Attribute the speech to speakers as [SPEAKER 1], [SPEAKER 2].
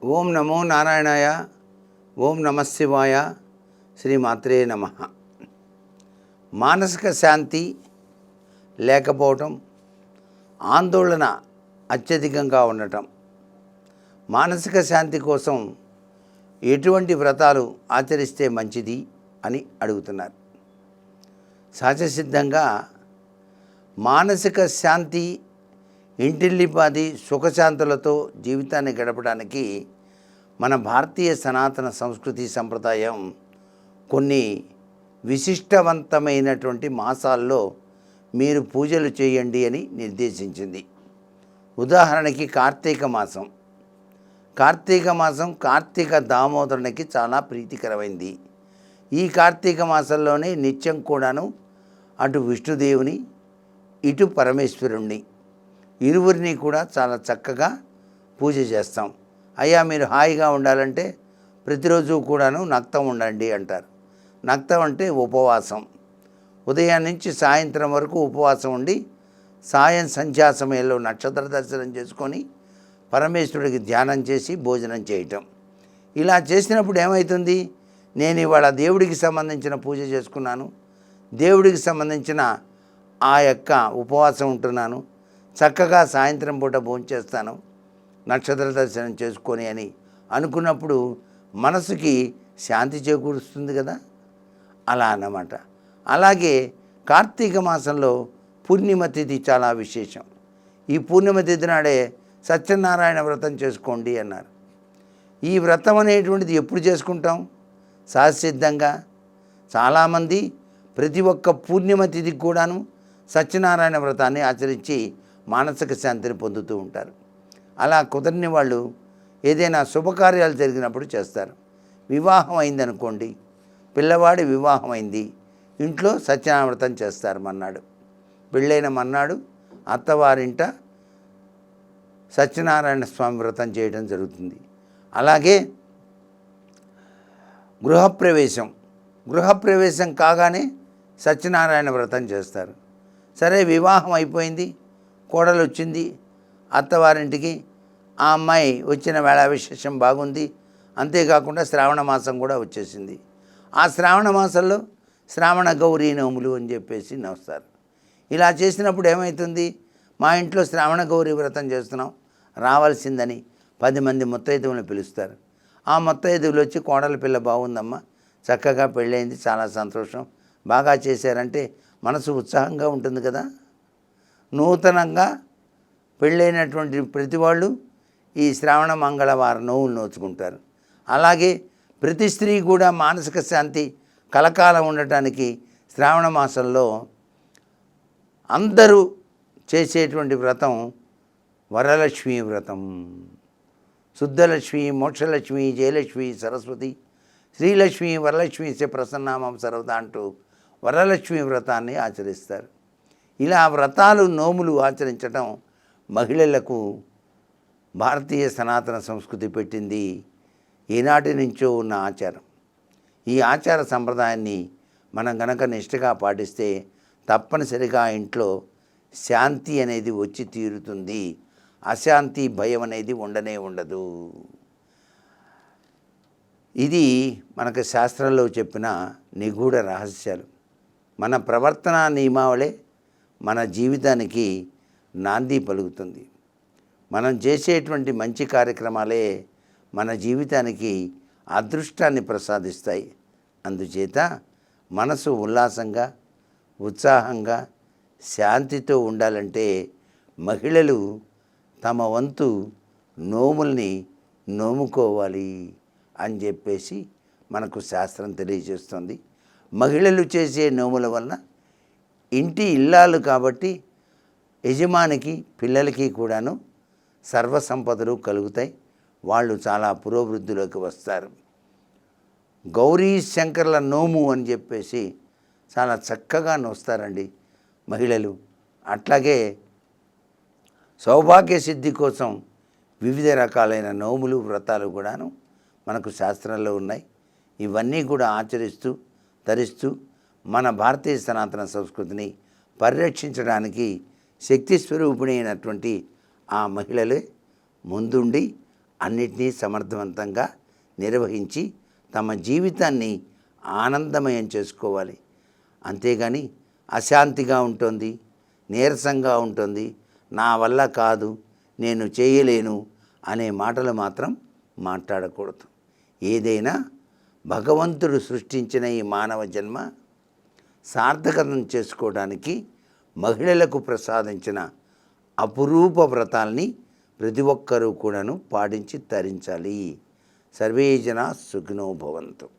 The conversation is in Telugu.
[SPEAKER 1] ఓం నమో నారాయణాయ. ఓం నమ శివాయ. శ్రీమాత్రే నమ. మానసిక శాంతి లేకపోవటం, ఆందోళన అత్యధికంగా ఉండటం, మానసిక శాంతి కోసం ఎటువంటి వ్రతాలు ఆచరిస్తే మంచిది అని అడుగుతున్నారు. సహజసిద్ధంగా మానసిక శాంతి, ఇంటిల్లిపాది సుఖశాంతులతో జీవితాన్ని గడపడానికి మన భారతీయ సనాతన సంస్కృతి సంప్రదాయం కొన్ని విశిష్టవంతమైనటువంటి మాసాల్లో మీరు పూజలు చేయండి అని నిర్దేశించింది. ఉదాహరణకి కార్తీక మాసం. కార్తీక దామోదరునికి చాలా ప్రీతికరమైంది. ఈ కార్తీక మాసంలోనే నిత్యం కూడాను అటు విష్ణుదేవుని ఇటు పరమేశ్వరుణ్ణి ఇరువురిని కూడా చాలా చక్కగా పూజ చేస్తాం. అయ్యా మీరు హాయిగా ఉండాలంటే ప్రతిరోజు కూడాను నక్తం ఉండండి అంటారు. నక్తం అంటే ఉపవాసం. ఉదయం నుంచి సాయంత్రం వరకు ఉపవాసం ఉండి సాయం సంధ్యా సమయంలో నక్షత్ర దర్శనం చేసుకొని పరమేశ్వరుడికి ధ్యానం చేసి భోజనం చేయటం. ఇలా చేసినప్పుడు ఏమవుతుంది? నేను ఇవాళ దేవుడికి సంబంధించిన పూజ చేసుకున్నాను, దేవుడికి సంబంధించిన ఆ యొక్క ఉపవాసం ఉంటున్నాను, చక్కగా సాయంత్రం పూట భోంచేస్తాను, నక్షత్ర దర్శనం చేసుకొని అని అనుకున్నప్పుడు మనసుకి శాంతి చేకూరుస్తుంది కదా. అలా అన్నమాట. అలాగే కార్తీక మాసంలో పూర్ణిమ తిథి చాలా విశేషం. ఈ పూర్ణిమ తిథి నాడే సత్యనారాయణ వ్రతం చేసుకోండి అన్నారు. ఈ వ్రతం అనేటువంటిది ఎప్పుడు చేసుకుంటాం? సహజసిద్ధంగా చాలామంది ప్రతి ఒక్క పూర్ణిమ తిథికి కూడాను సత్యనారాయణ వ్రతాన్ని ఆచరించి మానసిక శాంతిని పొందుతూ ఉంటారు. అలా కుదరని వాళ్ళు ఏదైనా శుభకార్యాలు జరిగినప్పుడు చేస్తారు. వివాహం అయిందనుకోండి, పిల్లవాడి వివాహం అయింది, ఇంట్లో సత్యనారాయణ వ్రతం చేస్తారు. మన్నాడు పెళ్ళైన మన్నాడు అత్తవారింట సత్యనారాయణ స్వామి వ్రతం చేయడం జరుగుతుంది. అలాగే గృహప్రవేశం కాగానే సత్యనారాయణ వ్రతం చేస్తారు. సరే, వివాహం అయిపోయింది, కోడలు వచ్చింది అత్తవారింటికి, ఆ అమ్మాయి వచ్చిన వేళ విశేషం బాగుంది. అంతేకాకుండా శ్రావణ మాసం కూడా వచ్చేసింది. ఆ శ్రావణ మాసంలో శ్రావణ గౌరీ నోములు అని చెప్పేసి నవ్వుతారు. ఇలా చేసినప్పుడు ఏమవుతుంది? మా ఇంట్లో శ్రావణ గౌరీ వ్రతం చేస్తున్నాం రావాల్సిందని 10 మంది ముత్తైదువులను పిలుస్తారు. ఆ ముత్తైదువులు వచ్చి కోడల పిల్ల బాగుందమ్మా, చక్కగా పెళ్ళైంది, చాలా సంతోషం, బాగా చేశారంటే మనసు ఉత్సాహంగా ఉంటుంది కదా. నూతనంగా పెళ్ళైనటువంటి ప్రతి వాళ్ళు ఈ శ్రావణ మంగళవారం నోవులు నోచుకుంటారు. అలాగే ప్రతి స్త్రీ కూడా మానసిక శాంతి కలకాలం ఉండటానికి శ్రావణ మాసంలో అందరూ చేసేటువంటి వ్రతం వరలక్ష్మీ వ్రతం. శుద్ధలక్ష్మి, మోక్షలక్ష్మి, జయలక్ష్మి, సరస్వతి, శ్రీలక్ష్మి, వరలక్ష్మి చ ప్రసన్నామం సర్వదా అంటూ వరలక్ష్మి వ్రతాన్ని ఆచరిస్తారు. ఇలా వ్రతాలు, నోములు ఆచరించడం మహిళలకు భారతీయ సనాతన సంస్కృతి పెట్టింది ఈనాటి నుంచో ఉన్న ఆచారం. ఈ ఆచార సంప్రదాయాన్ని మనం గనక నిష్ఠగా పాటిస్తే తప్పనిసరిగా ఇంట్లో శాంతి అనేది వచ్చి తీరుతుంది. అశాంతి, భయం అనేది ఉండనే ఉండదు. ఇది మనకు శాస్త్రంలో చెప్పిన నిగూఢ రహస్యాలు. మన ప్రవర్తన నియమావళే మన జీవితానికి నాంది పలుకుతుంది. మనం చేసేటువంటి మంచి కార్యక్రమాలే మన జీవితానికి అదృష్టాన్ని ప్రసాదిస్తాయి. అందుచేత మనసు ఉల్లాసంగా, ఉత్సాహంగా, శాంతితో ఉండాలంటే మహిళలు తమ వంతు నోముల్ని నోముకోవాలి అని చెప్పేసి మనకు శాస్త్రం తెలియజేస్తుంది. మహిళలు చేసే నోముల వలన ఇంటి ఇల్లాలు కాబట్టి యజమానికి, పిల్లలకి కూడాను సర్వసంపదలు కలుగుతాయి. వాళ్ళు చాలా పురోభివృద్ధిలోకి వస్తారు. గౌరీ శంకర్ల నోము అని చెప్పేసి చాలా చక్కగా నోస్తారండి మహిళలు. అట్లాగే సౌభాగ్య సిద్ధి కోసం వివిధ రకాలైన నోములు, వ్రతాలు కూడాను మనకు శాస్త్రంలో ఉన్నాయి. ఇవన్నీ కూడా ఆచరిస్తూ ధరిస్తూ మన భారతీయ సనాతన సంస్కృతిని పరిరక్షించడానికి శక్తి స్వరూపిణి అయినటువంటి ఆ మహిళలే ముందుండి అన్నిటినీ సమర్థవంతంగా నిర్వహించి తమ జీవితాన్ని ఆనందమయం చేసుకోవాలి. అంతేగాని అశాంతిగా ఉంటుంది, నీరసంగా ఉంటుంది, నా వల్ల కాదు, నేను చేయలేను అనే మాటలు మాత్రం మాట్లాడకూడదు. ఏదైనా భగవంతుడు సృష్టించిన ఈ మానవ జన్మ సార్థకతం చేసుకోవడానికి మహిళలకు ప్రసాదించిన అపురూప వ్రతాల్ని ప్రతి ఒక్కరూ కూడాను పాటించి తరించాలి. సర్వే జనా సుఖినో భవంతు.